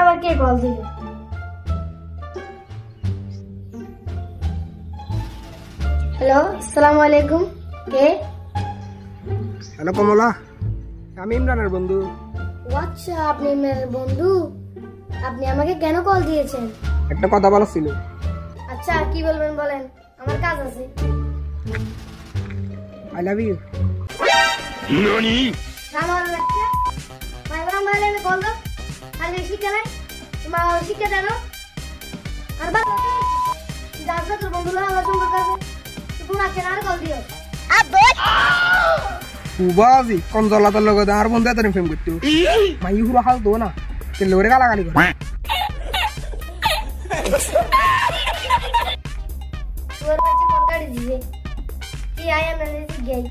আবার কে কল দিল? হ্যালো, আসসালামু আলাইকুম। কে? হ্যালো কমলা, আমি ইমরানের বন্ধু। আচ্ছা, আপনি ইমরানের বন্ধু। আপনি আমাকে কেন কল দিয়েছেন? একটা কথা বলার ছিল। আচ্ছা, কি বলবেন বলেন, আমার কাজ আছে। I love you. ননি আমার একটা মাইরা মাইরা কল দাও। আর শিক্ষা নাই, মা শিক্ষা দেন। আর বাদ যারা তোর বন্ধুরা আমার সঙ্গে করবে, তুমি না কেন আর কল দিও? উবাজি কোন জলাতার লগে আর বন্ধু এত ফেম করতে মাই হুরা হাল দো না তে লোরে গালাগালি করে। তোর কাছে ফোন করে দিবে কি আয়া না গেই